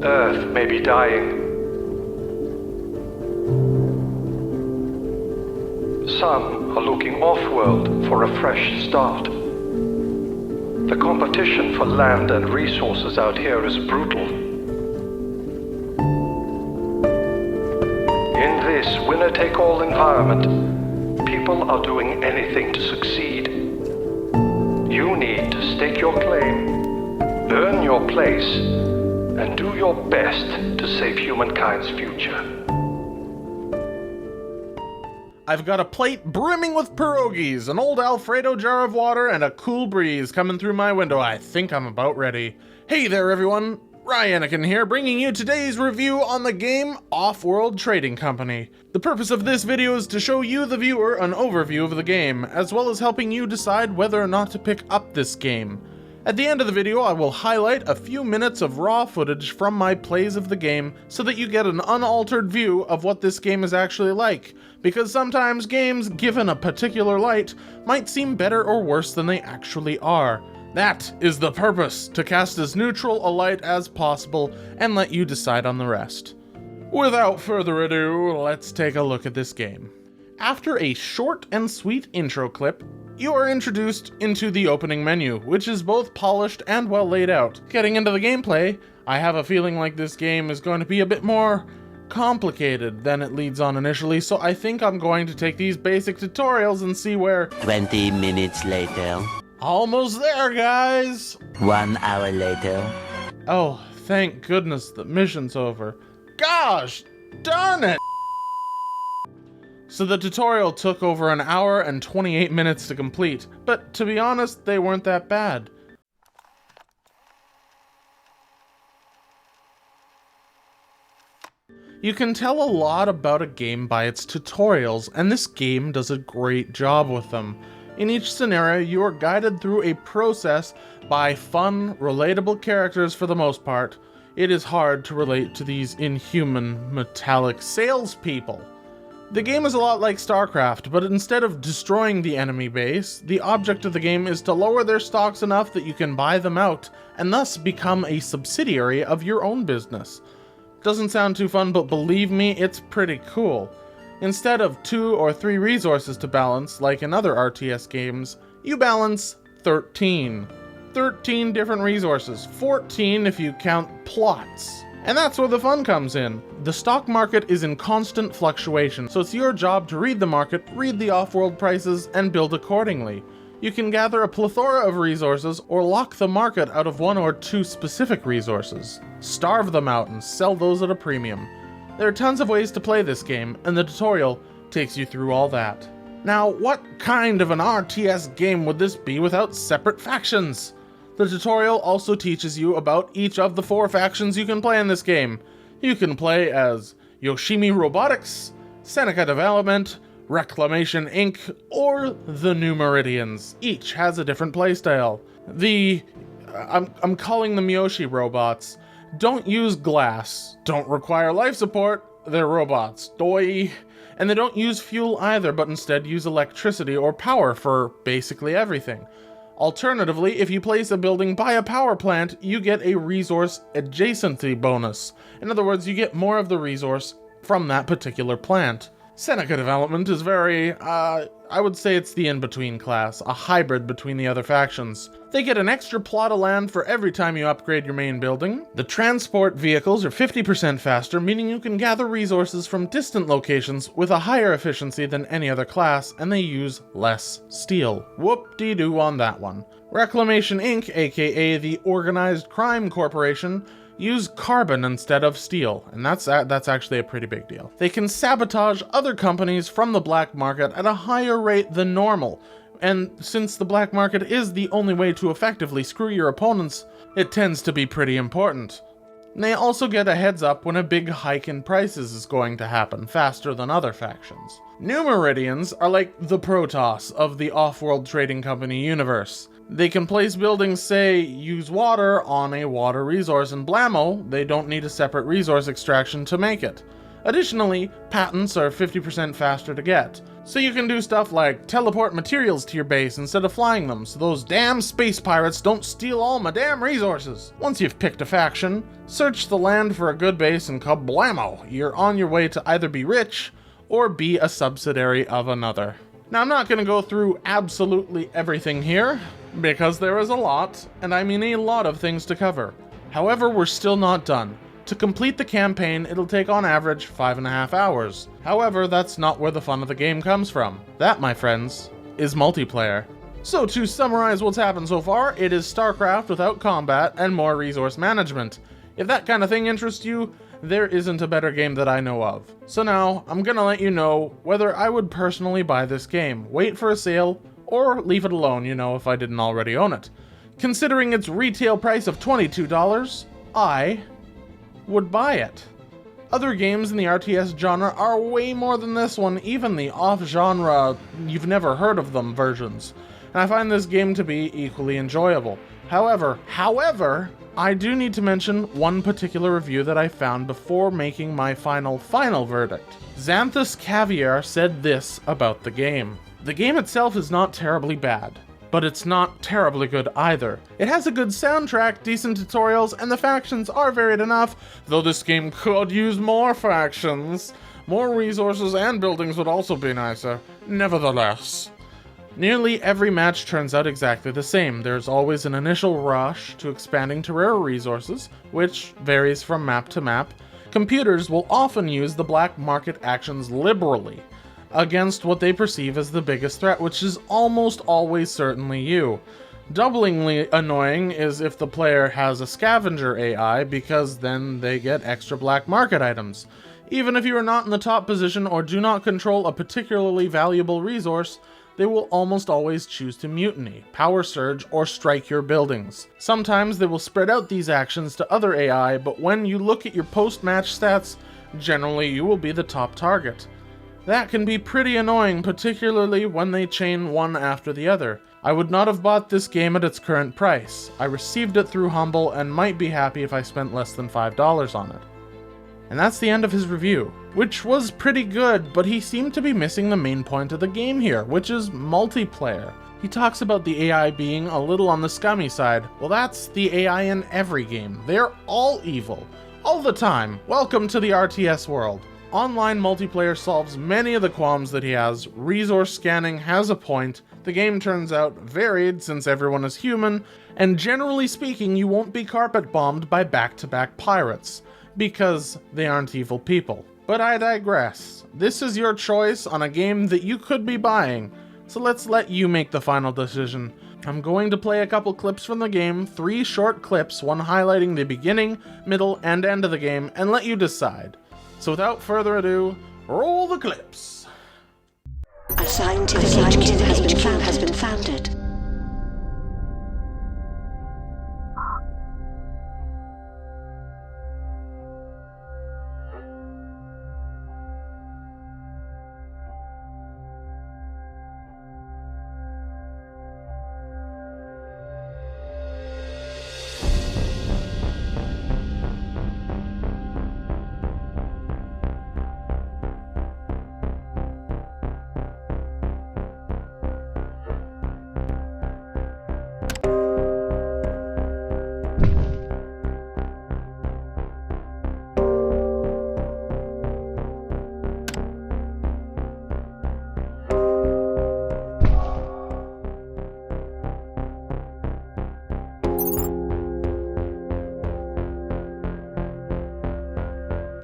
Earth may be dying. Some are looking off-world for a fresh start. The competition for land and resources out here is brutal. In this winner-take-all environment, people are doing anything to succeed. You need to stake your claim, earn your place, and do your best to save humankind's future. I've got a plate brimming with pierogies, an old Alfredo jar of water, and a cool breeze coming through my window. I think I'm about ready. Hey there, everyone. Ryeniken here, bringing you today's review on the game Offworld Trading Company. The purpose of this video is to show you, the viewer, an overview of the game, as well as helping you decide whether or not to pick up this game. At the end of the video, I will highlight a few minutes of raw footage from my plays of the game so that you get an unaltered view of what this game is actually like, because sometimes games, given a particular light, might seem better or worse than they actually are. That is the purpose, to cast as neutral a light as possible and let you decide on the rest. Without further ado, let's take a look at this game. After a short and sweet intro clip, you are introduced into the opening menu, which is both polished and well laid out. Getting into the gameplay, I have a feeling like this game is going to be a bit more complicated than it leads on initially, so I think I'm going to take these basic tutorials and see where... 20 minutes later. Almost there, guys! 1 hour later. Oh, thank goodness the mission's over. Gosh darn it! So the tutorial took over an hour and 28 minutes to complete, but to be honest, they weren't that bad. You can tell a lot about a game by its tutorials, and this game does a great job with them. In each scenario, you are guided through a process by fun, relatable characters for the most part. It is hard to relate to these inhuman, metallic salespeople. The game is a lot like StarCraft, but instead of destroying the enemy base, the object of the game is to lower their stocks enough that you can buy them out, and thus become a subsidiary of your own business. Doesn't sound too fun, but believe me, it's pretty cool. Instead of 2 or 3 resources to balance, like in other RTS games, you balance 13. 13 different resources, 14 if you count plots. And that's where the fun comes in. The stock market is in constant fluctuation, so it's your job to read the market, read the off-world prices, and build accordingly. You can gather a plethora of resources, or lock the market out of 1 or 2 specific resources. Starve them out and sell those at a premium. There are tons of ways to play this game, and the tutorial takes you through all that. Now, what kind of an RTS game would this be without separate factions? The tutorial also teaches you about each of the 4 factions you can play in this game. You can play as Yoshimi Robotics, Seneca Development, Reclamation Inc., or the New Meridians. Each has a different playstyle. I'm calling them Yoshi robots. Don't use glass, don't require life support, they're robots, doy. And they don't use fuel either, but instead use electricity or power for basically everything. Alternatively, if you place a building by a power plant, you get a resource adjacency bonus. In other words, you get more of the resource from that particular plant. Seneca Development is very, I would say it's the in-between class, a hybrid between the other factions. They get an extra plot of land for every time you upgrade your main building. The transport vehicles are 50% faster, meaning you can gather resources from distant locations with a higher efficiency than any other class, and they use less steel. Whoop-de-doo on that one. Reclamation Inc., aka the Organized Crime Corporation, use carbon instead of steel, and that's actually a pretty big deal. They can sabotage other companies from the black market at a higher rate than normal, and since the black market is the only way to effectively screw your opponents, it tends to be pretty important. And they also get a heads up when a big hike in prices is going to happen faster than other factions. New Meridians are like the Protoss of the Offworld Trading Company universe. They can place buildings, say, use water on a water resource, and blammo, they don't need a separate resource extraction to make it. Additionally, patents are 50% faster to get, so you can do stuff like teleport materials to your base instead of flying them, so those damn space pirates don't steal all my damn resources. Once you've picked a faction, search the land for a good base and kablamo, you're on your way to either be rich or be a subsidiary of another. Now, I'm not going to go through absolutely everything here, because there is a lot, and I mean a lot of things to cover. However, we're still not done. To complete the campaign, it'll take on average 5.5 hours. However, that's not where the fun of the game comes from. That, my friends, is multiplayer. So to summarize what's happened so far, it is StarCraft without combat and more resource management. If that kind of thing interests you, there isn't a better game that I know of. So now, I'm gonna let you know whether I would personally buy this game, wait for a sale, or leave it alone, if I didn't already own it. Considering its retail price of $22, I would buy it. Other games in the RTS genre are way more than this one, even the off-genre, you've never heard of them versions, and I find this game to be equally enjoyable. However, I do need to mention one particular review that I found before making my final verdict. Xanthus Caviar said this about the game. The game itself is not terribly bad, but it's not terribly good either. It has a good soundtrack, decent tutorials, and the factions are varied enough, though this game could use more factions. More resources and buildings would also be nicer. Nevertheless, nearly every match turns out exactly the same. There's always an initial rush to expanding to rarer resources, which varies from map to map. Computers will often use the black market actions liberally against what they perceive as the biggest threat, which is almost always certainly you. Doublingly annoying is if the player has a scavenger AI, because then they get extra black market items. Even if you are not in the top position or do not control a particularly valuable resource, they will almost always choose to mutiny, power surge, or strike your buildings. Sometimes they will spread out these actions to other AI, but when you look at your post-match stats, generally you will be the top target. That can be pretty annoying, particularly when they chain one after the other. I would not have bought this game at its current price. I received it through Humble and might be happy if I spent less than $5 on it. And that's the end of his review, which was pretty good, but he seemed to be missing the main point of the game here, which is multiplayer. He talks about the AI being a little on the scummy side. Well, that's the AI in every game. They're all evil, all the time. Welcome to the RTS world. Online multiplayer solves many of the qualms that he has. Resource scanning has a point. The game turns out varied since everyone is human, and generally speaking, you won't be carpet bombed by back-to-back pirates, because they aren't evil people. But I digress. This is your choice on a game that you could be buying, so let's let you make the final decision. I'm going to play a couple clips from the game, 3 short clips, one highlighting the beginning, middle, and end of the game, and let you decide. So without further ado, roll the clips. A scientific HQ has been founded.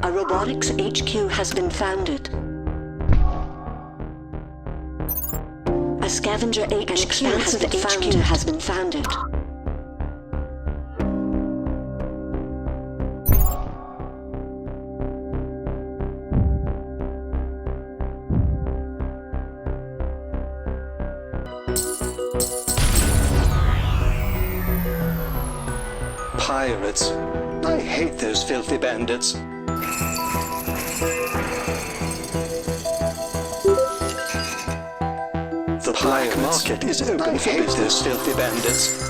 A robotics HQ has been founded. A scavenger HQ has been founded. Pirates. I hate those filthy bandits. The black market is open for business, filthy bandits.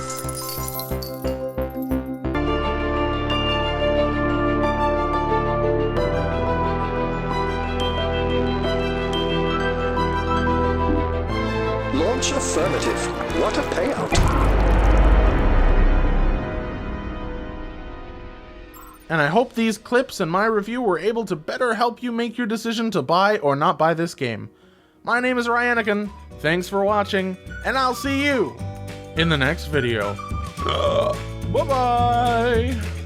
Affirmative. What a payout. And I hope these clips and my review were able to better help you make your decision to buy or not buy this game. My name is Ryeniken, thanks for watching, and I'll see you in the next video. Bye-bye!